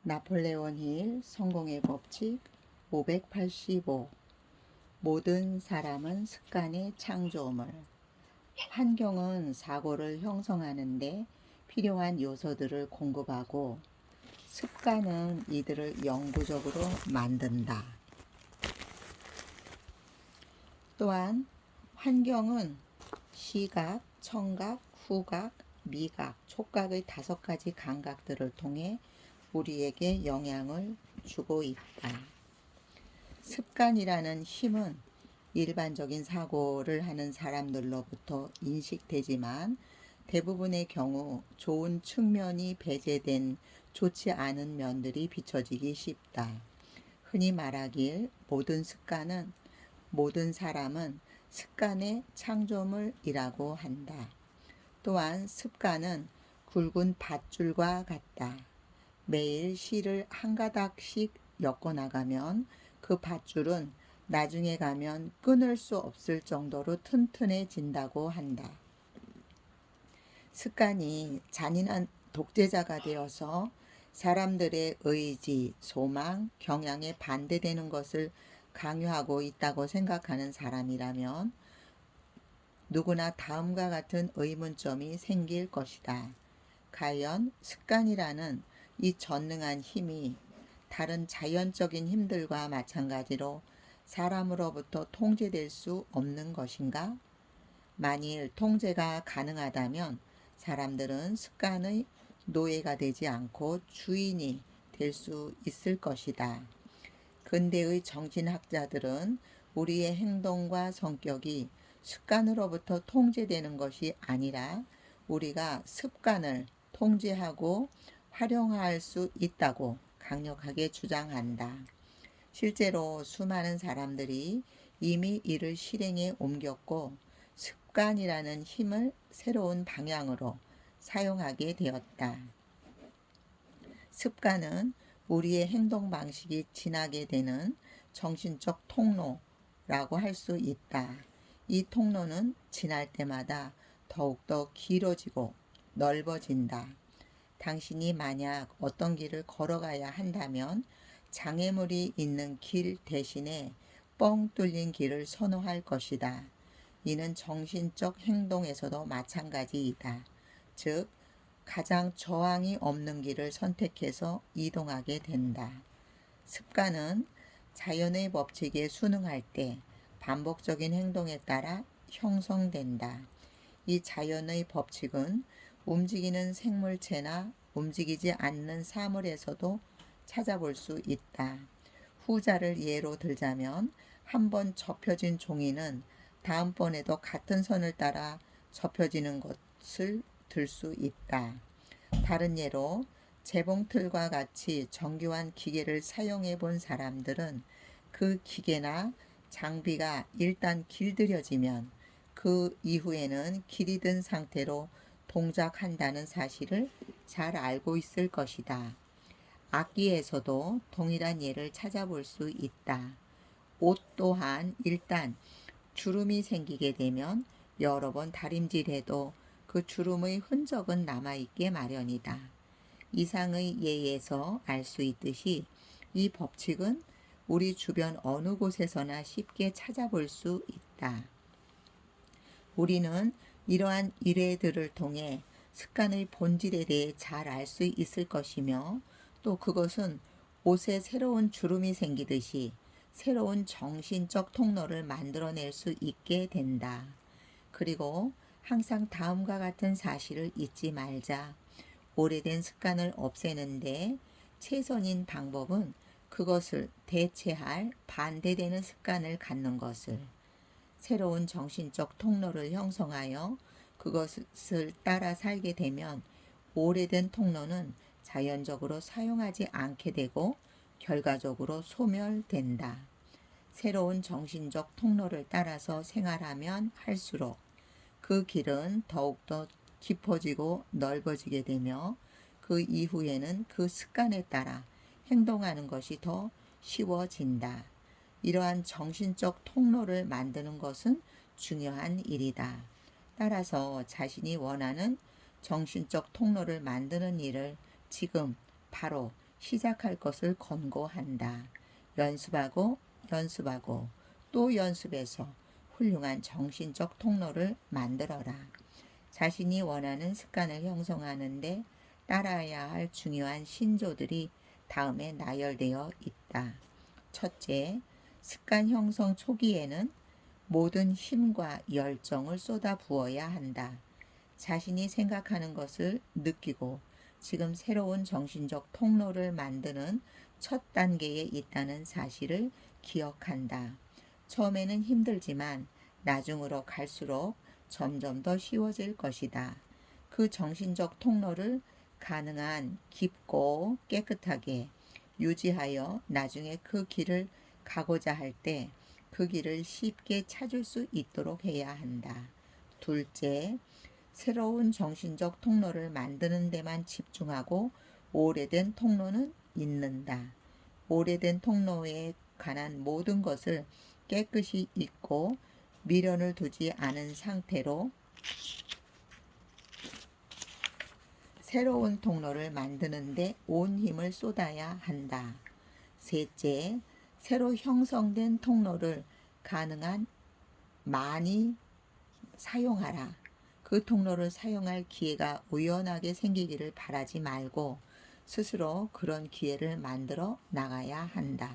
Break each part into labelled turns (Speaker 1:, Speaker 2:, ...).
Speaker 1: 나폴레온 힐 성공의 법칙 585. 모든 사람은 습관의 창조물. 환경은 사고를 형성하는데 필요한 요소들을 공급하고 습관은 이들을 영구적으로 만든다. 또한 환경은 시각, 청각, 후각, 미각, 촉각의 5가지 감각들을 통해 우리에게 영향을 주고 있다. 습관이라는 힘은 일반적인 사고를 하는 사람들로부터 인식되지만 대부분의 경우 좋은 측면이 배제된 좋지 않은 면들이 비춰지기 쉽다. 흔히 말하길 모든 사람은 습관의 창조물이라고 한다. 또한 습관은 굵은 밧줄과 같다. 매일 실을 한 가닥씩 엮어 나가면 그 밧줄은 나중에 가면 끊을 수 없을 정도로 튼튼해진다고 한다. 습관이 잔인한 독재자가 되어서 사람들의 의지, 소망, 경향에 반대되는 것을 강요하고 있다고 생각하는 사람이라면 누구나 다음과 같은 의문점이 생길 것이다. 과연 습관이라는 이 전능한 힘이 다른 자연적인 힘들과 마찬가지로 사람으로부터 통제될 수 없는 것인가? 만일 통제가 가능하다면 사람들은 습관의 노예가 되지 않고 주인이 될 수 있을 것이다. 근대의 정신학자들은 우리의 행동과 성격이 습관으로부터 통제되는 것이 아니라 우리가 습관을 통제하고 활용할 수 있다고 강력하게 주장한다. 실제로 수많은 사람들이 이미 이를 실행에 옮겼고 습관이라는 힘을 새로운 방향으로 사용하게 되었다. 습관은 우리의 행동 방식이 지나게 되는 정신적 통로라고 할 수 있다. 이 통로는 지날 때마다 더욱더 길어지고 넓어진다. 당신이 만약 어떤 길을 걸어가야 한다면 장애물이 있는 길 대신에 뻥 뚫린 길을 선호할 것이다. 이는 정신적 행동에서도 마찬가지이다. 즉, 가장 저항이 없는 길을 선택해서 이동하게 된다. 습관은 자연의 법칙에 순응할 때 반복적인 행동에 따라 형성된다. 이 자연의 법칙은 움직이는 생물체나 움직이지 않는 사물에서도 찾아볼 수 있다. 후자를 예로 들자면 한 번 접혀진 종이는 다음번에도 같은 선을 따라 접혀지는 것을 들 수 있다. 다른 예로 재봉틀과 같이 정교한 기계를 사용해 본 사람들은 그 기계나 장비가 일단 길들여지면 그 이후에는 길이 든 상태로 동작한다는 사실을 잘 알고 있을 것이다. 악기에서도 동일한 예를 찾아볼 수 있다. 옷 또한 일단 주름이 생기게 되면 여러 번 다림질해도 그 주름의 흔적은 남아있게 마련이다. 이상의 예에서 알 수 있듯이 이 법칙은 우리 주변 어느 곳에서나 쉽게 찾아볼 수 있다. 우리는 이러한 일례들을 통해 습관의 본질에 대해 잘 알 수 있을 것이며 또 그것은 옷에 새로운 주름이 생기듯이 새로운 정신적 통로를 만들어낼 수 있게 된다. 그리고 항상 다음과 같은 사실을 잊지 말자. 오래된 습관을 없애는데 최선인 방법은 그것을 대체할 반대되는 습관을 갖는 것을, 새로운 정신적 통로를 형성하여 그것을 따라 살게 되면 오래된 통로는 자연적으로 사용하지 않게 되고 결과적으로 소멸된다. 새로운 정신적 통로를 따라서 생활하면 할수록 그 길은 더욱더 깊어지고 넓어지게 되며 그 이후에는 그 습관에 따라 행동하는 것이 더 쉬워진다. 이러한 정신적 통로를 만드는 것은 중요한 일이다. 따라서 자신이 원하는 정신적 통로를 만드는 일을 지금 바로 시작할 것을 권고한다. 연습하고 연습하고 또 연습해서 훌륭한 정신적 통로를 만들어라. 자신이 원하는 습관을 형성하는데 따라야 할 중요한 신조들이 다음에 나열되어 있다. 첫째, 습관 형성 초기에는 모든 힘과 열정을 쏟아 부어야 한다. 자신이 생각하는 것을 느끼고 지금 새로운 정신적 통로를 만드는 첫 단계에 있다는 사실을 기억한다. 처음에는 힘들지만 나중으로 갈수록 점점 더 쉬워질 것이다. 그 정신적 통로를 가능한 깊고 깨끗하게 유지하여 나중에 그 길을 가고자 할 때 그 길을 쉽게 찾을 수 있도록 해야 한다. 둘째, 새로운 정신적 통로를 만드는 데만 집중하고 오래된 통로는 잊는다. 오래된 통로에 관한 모든 것을 깨끗이 잊고 미련을 두지 않은 상태로 새로운 통로를 만드는데 온 힘을 쏟아야 한다. 셋째, 새로 형성된 통로를 가능한 많이 사용하라. 그 통로를 사용할 기회가 우연하게 생기기를 바라지 말고 스스로 그런 기회를 만들어 나가야 한다.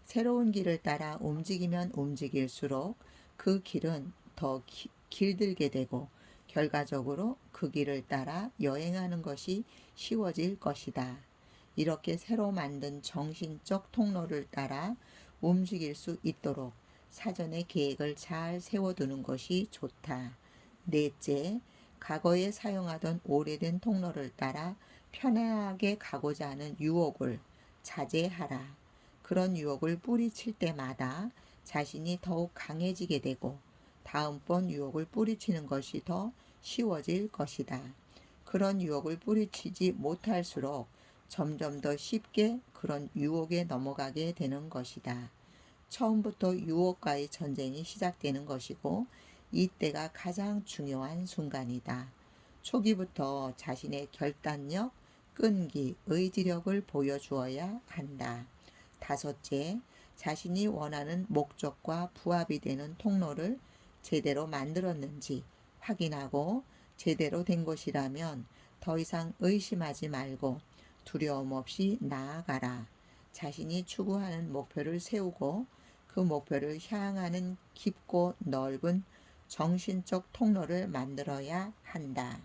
Speaker 1: 새로운 길을 따라 움직이면 움직일수록 그 길은 더 길들게 되고 결과적으로 그 길을 따라 여행하는 것이 쉬워질 것이다. 이렇게 새로 만든 정신적 통로를 따라 움직일 수 있도록 사전에 계획을 잘 세워두는 것이 좋다. 넷째, 과거에 사용하던 오래된 통로를 따라 편하게 가고자 하는 유혹을 자제하라. 그런 유혹을 뿌리칠 때마다 자신이 더욱 강해지게 되고 다음번 유혹을 뿌리치는 것이 더 쉬워질 것이다. 그런 유혹을 뿌리치지 못할수록 점점 더 쉽게 그런 유혹에 넘어가게 되는 것이다. 처음부터 유혹과의 전쟁이 시작되는 것이고 이때가 가장 중요한 순간이다. 초기부터 자신의 결단력, 끈기, 의지력을 보여주어야 한다. 다섯째, 자신이 원하는 목적과 부합이 되는 통로를 제대로 만들었는지 확인하고 제대로 된 것이라면 더 이상 의심하지 말고 두려움 없이 나아가라. 자신이 추구하는 목표를 세우고 그 목표를 향하는 깊고 넓은 정신적 통로를 만들어야 한다.